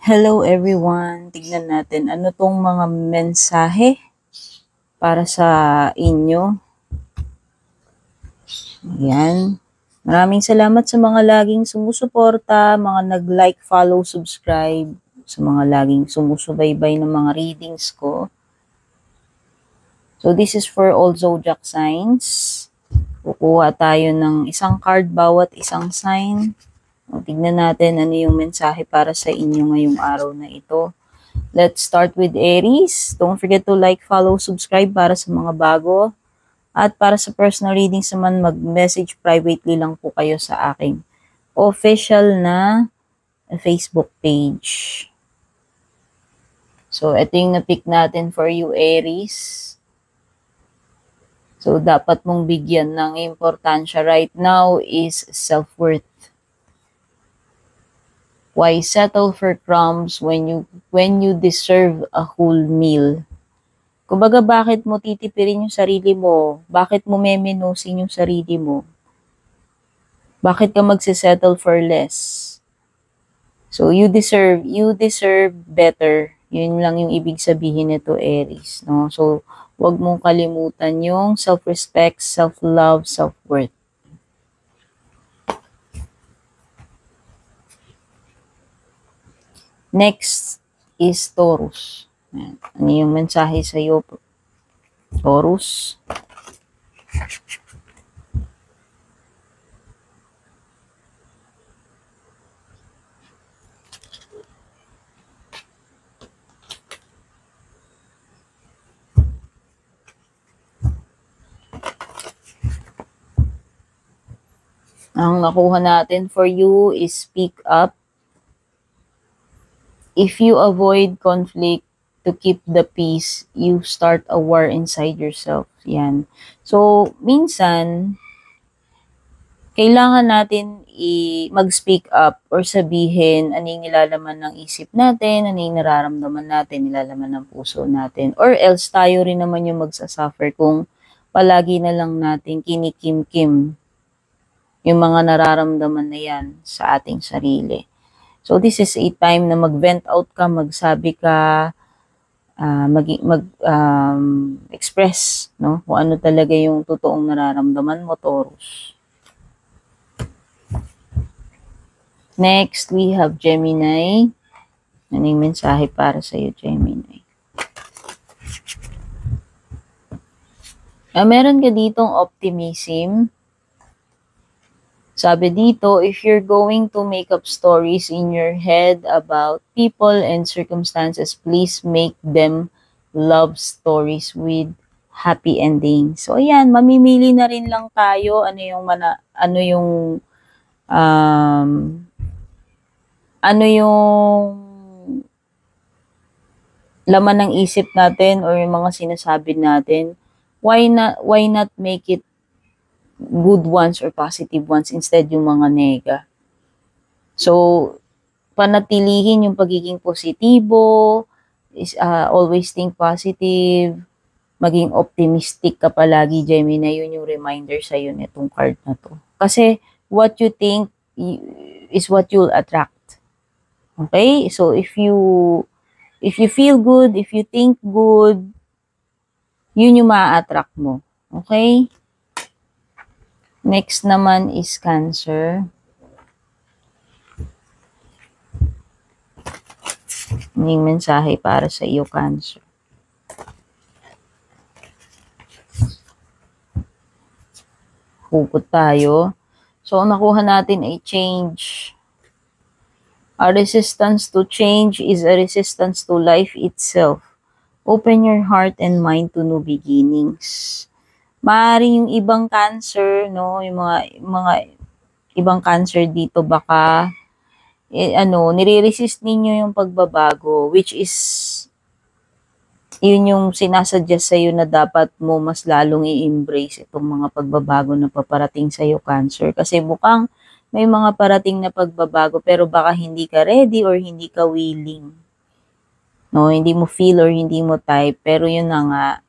Hello everyone! Tignan natin ano tong mga mensahe para sa inyo. Ayan. Maraming salamat sa mga laging sumusuporta, mga nag-like, follow, subscribe, sa mga laging sumusubaybay ng mga readings ko. So this is for all zodiac signs. Kukuha tayo ng isang card bawat isang sign. O, tignan natin ano yung mensahe para sa inyo ngayong araw na ito. Let's start with Aries. Don't forget to like, follow, subscribe para sa mga bago. At para sa personal readings naman, mag-message privately lang po kayo sa aking official na Facebook page. So, ito yung na-pick natin for you, Aries. So, dapat mong bigyan ng importansya right now is self-worth. Why settle for crumbs when you deserve a whole meal? Kumbaga, bakit mo titipirin yung sarili mo? Bakit mo meminusin yung sarili mo? Bakit ka magsisettle for less? So, you deserve better. Yun lang yung ibig sabihin nito, Aries, no? So, wag mong kalimutan yung self-respect, self-love, self-worth. Next is Taurus. Ano yung mensahe sa iyo, Taurus? Ang nakuha natin for you is speak up. If you avoid conflict to keep the peace, you start a war inside yourself. Yan. So, minsan, kailangan natin mag-speak up or sabihin ano yung nilalaman ng isip natin, ano yung nararamdaman natin, nilalaman ng puso natin. Or else, tayo rin naman yung magsasuffer kung palagi na lang natin kinikim-kim yung mga nararamdaman na yan sa ating sarili. So, this is a time na mag-vent out ka, magsabi ka, express, no? Kung ano talaga yung totoong nararamdaman mo, Taurus. Next, we have Gemini. Ano yung mensahe para sa iyo, Gemini? Meron ka ditong optimism. Sabi dito, if you're going to make up stories in your head about people and circumstances, please make them love stories with happy endings. So ayan, mamimili na rin lang tayo ano yung laman ng isip natin or yung mga sinasabi natin. Why not make it good ones or positive ones instead yung mga nega. So, panatilihin yung pagiging positibo, is always think positive, maging optimistic ka palagi, Gemini. Yun yung reminder sa'yo nitong card na to. Kasi, what you think is what you'll attract. Okay? So, if you feel good, if you think good, yun yung ma-attract mo. Okay? Next naman is Cancer. Yung mensahe para sa iyo, Cancer. Hugot tayo. So, nakuha natin ay change. A resistance to change is a resistance to life itself. Open your heart and mind to new beginnings. Maaaring yung ibang Cancer, no, yung mga ibang Cancer dito baka nire-resist ninyo yung pagbabago, which is yun yung sinasuggest sa'yo na dapat mo mas lalong i-embrace itong mga pagbabago na paparating sa'yo, Cancer. Kasi mukhang may mga parating na pagbabago pero baka hindi ka ready or hindi ka willing. No, hindi mo feel or hindi mo type, pero yun na nga,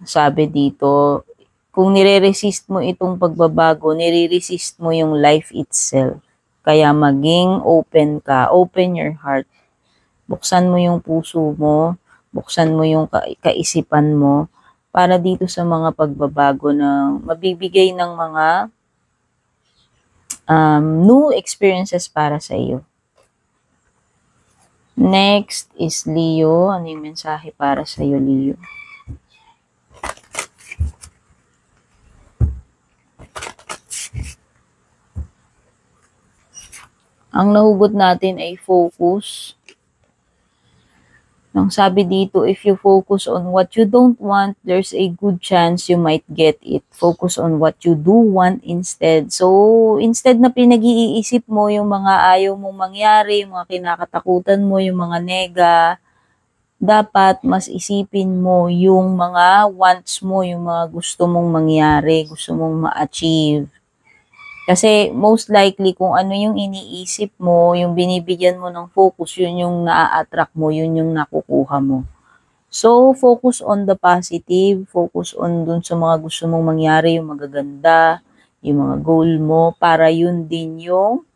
sabi dito, kung nire-resist mo itong pagbabago, nire-resist mo yung life itself. Kaya maging open ka, open your heart Buksan mo yung puso mo, buksan mo yung kaisipan mo para dito sa mga pagbabago na mabibigay ng mga new experiences para sa iyo. Next is Leo. Ano yung mensahe para sa iyo, Leo? Ang nahugot natin ay focus. Ang sabi dito, if you focus on what you don't want, there's a good chance you might get it. Focus on what you do want instead. So, instead na pinag-iisip mo yung mga ayaw mong mangyari, yung mga kinakatakutan mo, yung mga nega, dapat mas isipin mo yung mga wants mo, yung mga gusto mong mangyari, gusto mong ma-achieve. Kasi most likely kung ano yung iniisip mo, yung binibigyan mo ng focus, yun yung na-attract mo, yun yung nakukuha mo. So, focus on the positive, focus on dun sa mga gusto mong mangyari, yung magaganda, yung mga goal mo, para yun din yung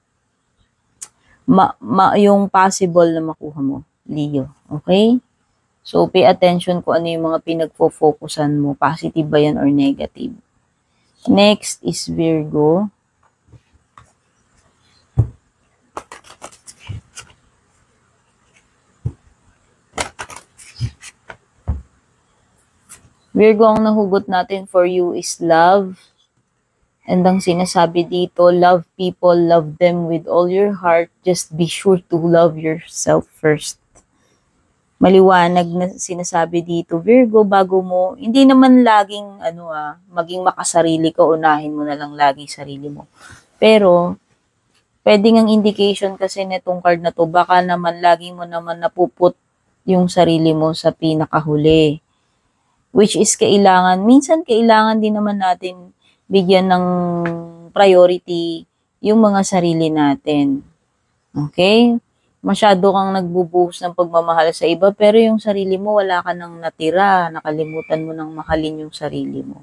yung possible na makuha mo, Leo. Okay? So, pay attention kung ano yung mga pinagfo-focusan mo, positive ba yan or negative. Next is Virgo. Virgo, ang nahugot natin for you is love. And ang sinasabi dito, love people, love them with all your heart. Just be sure to love yourself first. Maliwanag na sinasabi dito, Virgo, bago mo, hindi naman laging, maging makasarili ka, unahin mo na lang laging sarili mo. Pero, pwedeng ang indication kasi netong card na to, baka naman laging mo naman napuput yung sarili mo sa pinakahuli. Which is minsan kailangan din naman natin bigyan ng priority yung mga sarili natin. Okay? Masyado kang nagbubuhos ng pagmamahal sa iba, pero yung sarili mo, wala ka nang natira. Nakalimutan mo nang mahalin yung sarili mo.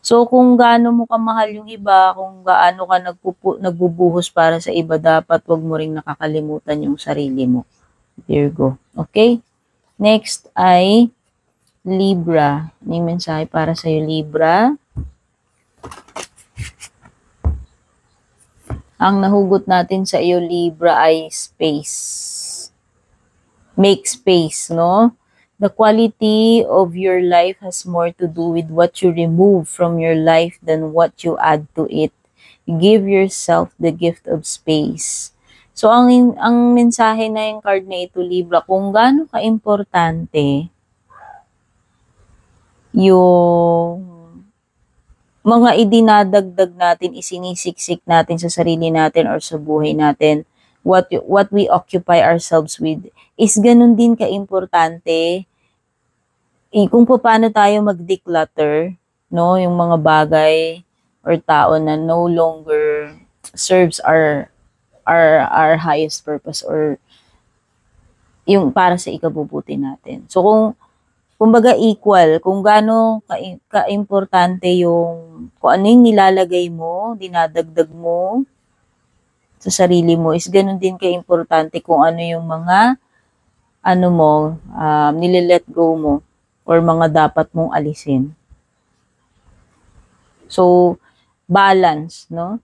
So, kung gaano mo kamahal yung iba, kung gaano ka nagbubuhos para sa iba, dapat wag mo ring nakakalimutan yung sarili mo. Virgo. Okay? Next ay Libra. Ano yung mensahe para sa'yo, Libra? Ang nahugot natin sa iyo, Libra, ay space. Make space, no? The quality of your life has more to do with what you remove from your life than what you add to it. Give yourself the gift of space. So, ang mensahe na yung card na ito, Libra, kung gaano ka-importante yung mga idinadagdag natin, isinisiksik natin sa sarili natin or sa buhay natin, what we occupy ourselves with, is ganun din ka-importante kung paano tayo mag-declutter, no? Yung mga bagay or tao na no longer serves our highest purpose or yung para sa ikabubuti natin. So, kumbaga equal, kung gaano ka-importante yung, kung ano yung nilalagay mo, dinadagdag mo sa sarili mo, is ganun din ka-importante kung ano yung mga, nililet go mo, or mga dapat mong alisin. So, balance, no?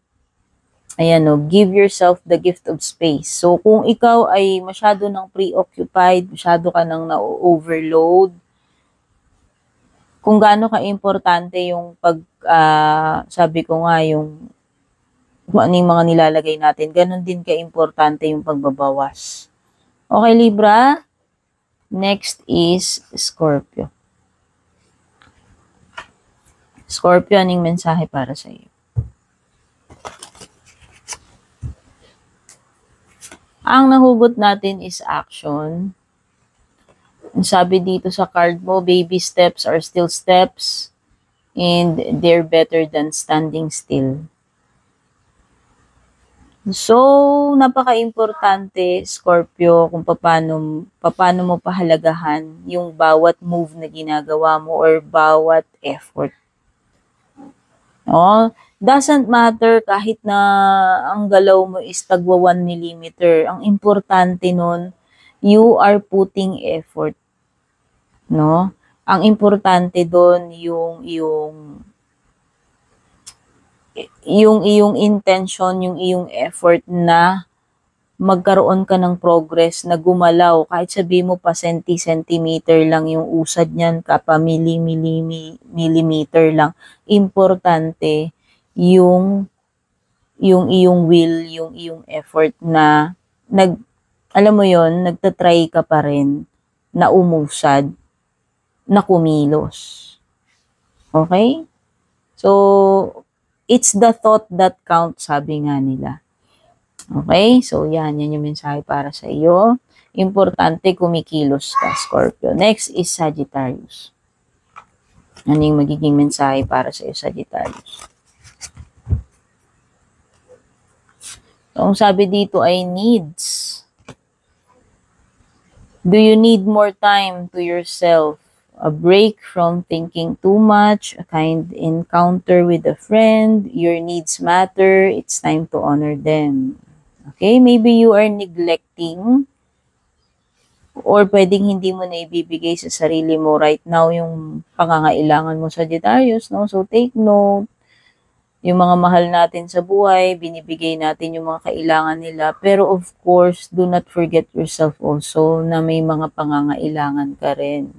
Ayan, no? Give yourself the gift of space. So, kung ikaw ay masyado nang preoccupied, masyado ka nang na-overload, kung gaano ka-importante yung sabi ko nga, yung kung ano yung mga nilalagay natin, ganun din ka-importante yung pagbabawas. Okay, Libra? Next is Scorpio. Scorpio, anong mensahe para sa iyo? Ang nahugot natin is action. Ang sabi dito sa card mo, baby steps are still steps and they're better than standing still. So, napaka-importante, Scorpio, kung paano mo pahalagahan yung bawat move na ginagawa mo or bawat effort. No? Doesn't matter kahit na ang galaw mo is tagwa 1 millimeter. Ang importante nun, You are putting effort, no? Ang importante doon yung iyong intention, yung iyong effort na magkaroon ka ng progress, na gumalaw. Kahit sabi mo pa centimeter lang yung usad niyan, kapa millimeter lang. Importante yung iyong will, yung iyong effort na alam mo yon, nagtatry ka pa rin na umusad, na kumilos. Okay? So, it's the thought that counts, sabi nga nila. Okay? So, yan yung mensahe para sa iyo. Importante kumikilos ka, Scorpio. Next is Sagittarius. Ano yung magiging mensahe para sa iyo, Sagittarius? So, ang sabi dito ay needs. Do you need more time to yourself? A break from thinking too much, a kind encounter with a friend, your needs matter, it's time to honor them. Okay, maybe you are neglecting or pwedeng hindi mo na ibibigay sa sarili mo right now yung pangangailangan mo, Sagittarius, no? So, take note. Yung mga mahal natin sa buhay, binibigay natin yung mga kailangan nila. Pero of course, do not forget yourself also na may mga pangangailangan ka rin.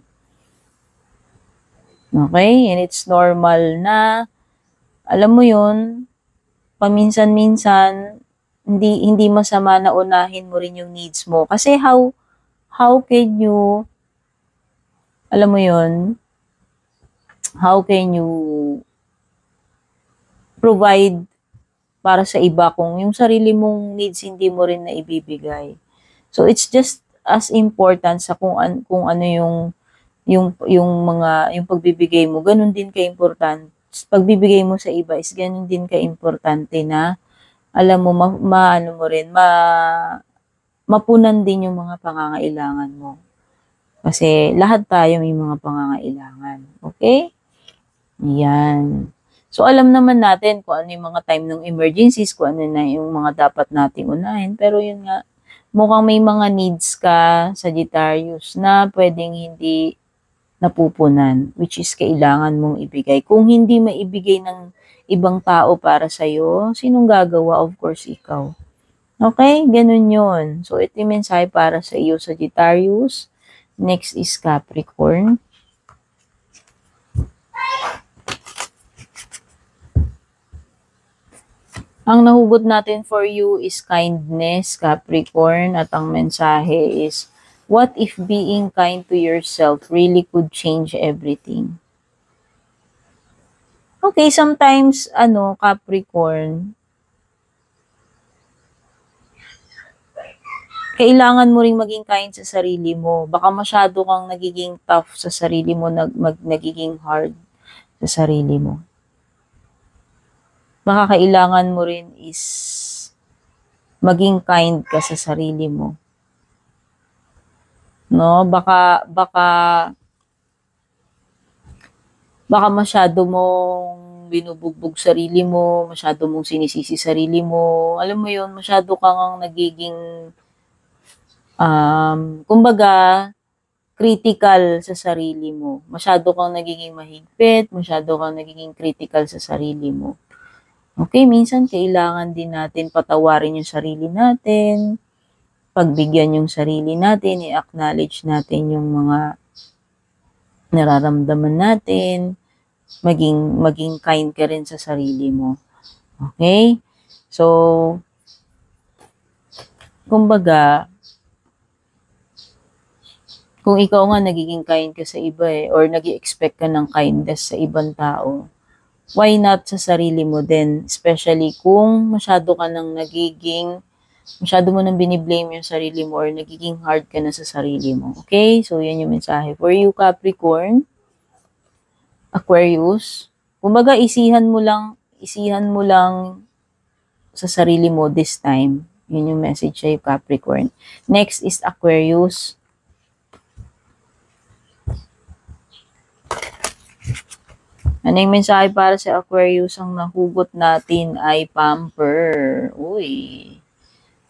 Okay? And it's normal na, alam mo yun, paminsan-minsan, hindi masama na unahin mo rin yung needs mo. Kasi how can you, alam mo yun, how can you provide para sa iba kung yung sarili mong needs hindi mo rin na ibibigay. So it's just as important sa kung ano yung pagbibigay mo, ganun din ka-importante. Pagbibigay mo sa iba is ganun din ka-importante na alam mo mapunan din yung mga pangangailangan mo. Kasi lahat tayo may mga pangangailangan. Okay? Yan. So, alam naman natin kung ano yung mga time ng emergencies, kung ano na yung mga dapat nating unahin. Pero yun nga, mukhang may mga needs ka, Sagittarius, na pwedeng hindi napupunan, which is kailangan mong ibigay. Kung hindi maibigay ng ibang tao para sa'yo, sinong gagawa? Of course, ikaw. Okay? Ganun yun. So, ito yung mensahe para sa iyo, Sagittarius. Next is Capricorn. Ang nahugot natin for you is kindness, Capricorn. At ang mensahe is, what if being kind to yourself really could change everything? Okay, sometimes, Capricorn, kailangan mo ring maging kind sa sarili mo. Baka masyado kang nagiging tough sa sarili mo, nagiging hard sa sarili mo. Baka kailangan mo rin is maging kind ka sa sarili mo. No? Baka masyado mong binubugbog sarili mo, masyado mong sinisisi sarili mo. Alam mo yun, masyado kang nagiging kumbaga critical sa sarili mo. Masyado kang nagiging mahigpit, masyado kang nagiging critical sa sarili mo. Okay, minsan kailangan din natin patawarin yung sarili natin, pagbigyan yung sarili natin, i-acknowledge natin yung mga nararamdaman natin, maging kind ka rin sa sarili mo. Okay? So, kumbaga, kung ikaw nga nagiging kind ka sa iba or nag-i-expect ka ng kindness sa ibang tao, why not sa sarili mo din? Especially kung masyado mo nang biniblame yung sarili mo or nagiging hard ka na sa sarili mo. Okay? So, yan yung mensahe. For you, Capricorn, Aquarius, kumbaga isihan mo lang sa sarili mo this time. Yun yung message sa'yo, Capricorn. Next is Aquarius. Ano yung mensahe para sa Aquarius? Ang nahugot natin ay pamper. Uy.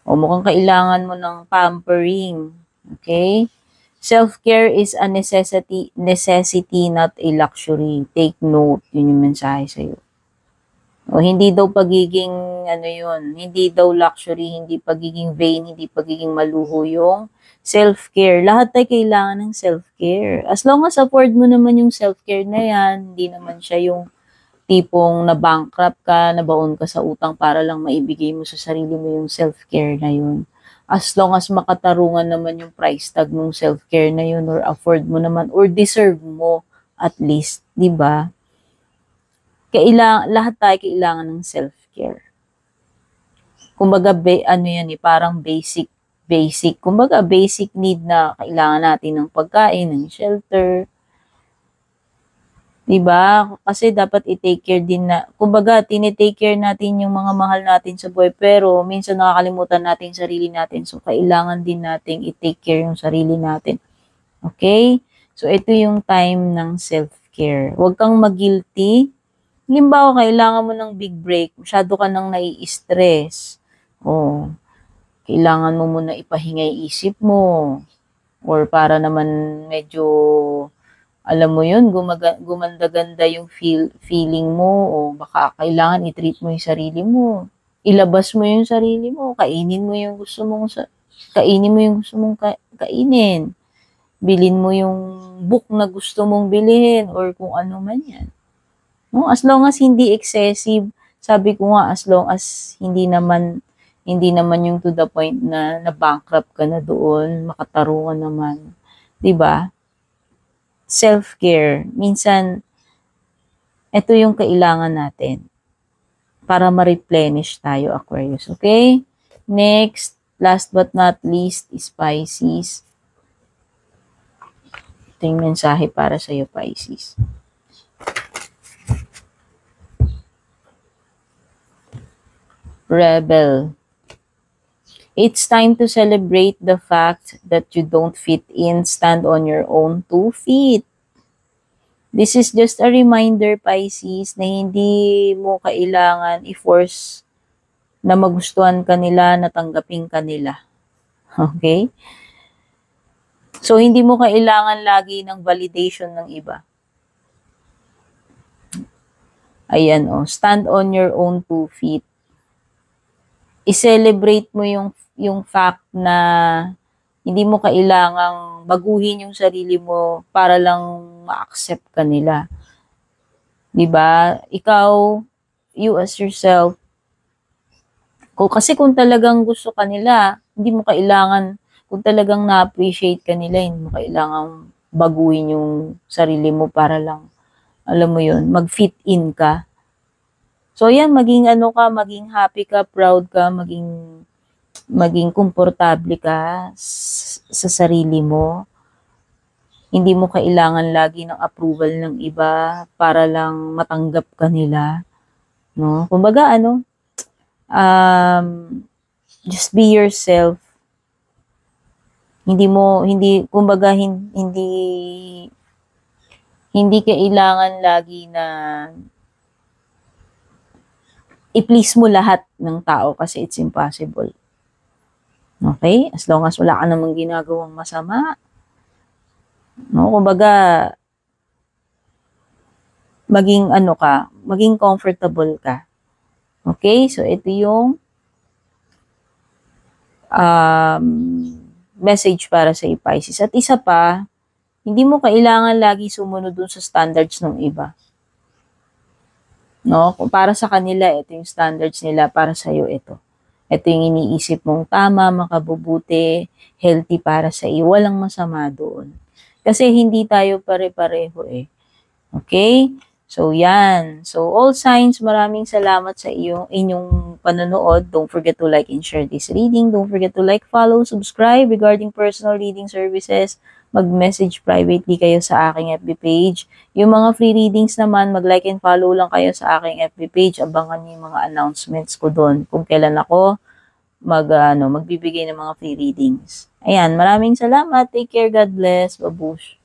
O mukhang kailangan mo ng pampering. Okay? Self-care is a necessity, not a luxury. Take note, yun yung mensahe sa'yo. O, hindi daw pagiging, hindi daw luxury, hindi pagiging vain, hindi pagiging maluho yung self-care. Lahat ay kailangan ng self-care. As long as afford mo naman yung self-care na yan, hindi naman siya yung tipong na-bankrupt ka, nabaon ka sa utang para lang maibigay mo sa sarili mo yung self-care na yun. As long as makatarungan naman yung price tag ng self-care na yun or afford mo naman or deserve mo at least, di ba? Lahat tayo kailangan ng self-care. Kumbaga, parang basic. Kumbaga, basic need na kailangan natin ng pagkain, ng shelter, diba? Kasi dapat i-take care din kumbaga, tinitake care natin yung mga mahal natin sa buhay, pero minsan nakakalimutan natin yung sarili natin. So, kailangan din natin i-take care yung sarili natin. Okay? So, ito yung time ng self-care. Huwag kang mag-guilty. Halimbawa, kailangan mo ng big break. Masyado ka nang nai-stress. Oh, kailangan mo muna ipahinga yung isip mo. Or para naman medyo alam mo yun, gumanda-ganda yung feeling mo, o baka kailangan i-treat mo yung sarili mo. Ilabas mo yung sarili mo, kainin mo yung gusto mong kainin. Bilin mo yung book na gusto mong bilhin or kung ano man yan. No, as long as hindi excessive, sabi ko nga, as long as hindi naman yung to the point na bankrupt ka na doon, makatarungan naman. 'Di ba? Self-care. Minsan, ito yung kailangan natin para ma-replenish tayo, Aquarius. Okay? Next, last but not least, is Pisces. Ito yung mensahe para sa'yo, Pisces. Rebel. It's time to celebrate the fact that you don't fit in. Stand on your own 2 feet. This is just a reminder, Pisces, na hindi mo kailangan i-force na magustuhan ka nila, na tanggapin ka nila. Okay? So, hindi mo kailangan lagi ng validation ng iba. Ayan, stand on your own 2 feet. I-celebrate mo yung fact na hindi mo kailangang baguhin yung sarili mo para lang ma-accept ka nila. 'Di ba? Ikaw, you as yourself. Kasi kung talagang gusto ka nila, hindi mo kailangan, kung talagang na-appreciate ka nila, hindi mo kailangang baguhin yung sarili mo para lang, alam mo yun, mag-fit in ka. So, yan, maging maging happy ka, proud ka, maging komportable ka sa sarili mo. Hindi mo kailangan lagi ng approval ng iba para lang matanggap ka nila. No? Kumbaga, just be yourself. Hindi kailangan lagi na i-please mo lahat ng tao kasi it's impossible. Okay? As long as wala ka namang ginagawang masama. No? Kumbaga, maging comfortable ka. Okay? So, ito yung message para sa Pisces. At isa pa, hindi mo kailangan lagi sumunod dun sa standards ng iba. No? Kung para sa kanila, ito yung standards nila, para sa'yo ito. Ito yung iniisip mong tama, makabubuti, healthy para sa iyo. Walang masama doon. Kasi hindi tayo pare-pareho eh. Okay? So, yan. So, all signs, maraming salamat sa inyong panonood. Don't forget to like and share this reading. Don't forget to like, follow, subscribe regarding personal reading services. Mag-message privately kayo sa aking FB page. Yung mga free readings naman, mag-like and follow lang kayo sa aking FB page. Abangan niyo yung mga announcements ko doon kung kailan ako magbibigay ng mga free readings. Ayan, maraming salamat. Take care. God bless. Babush.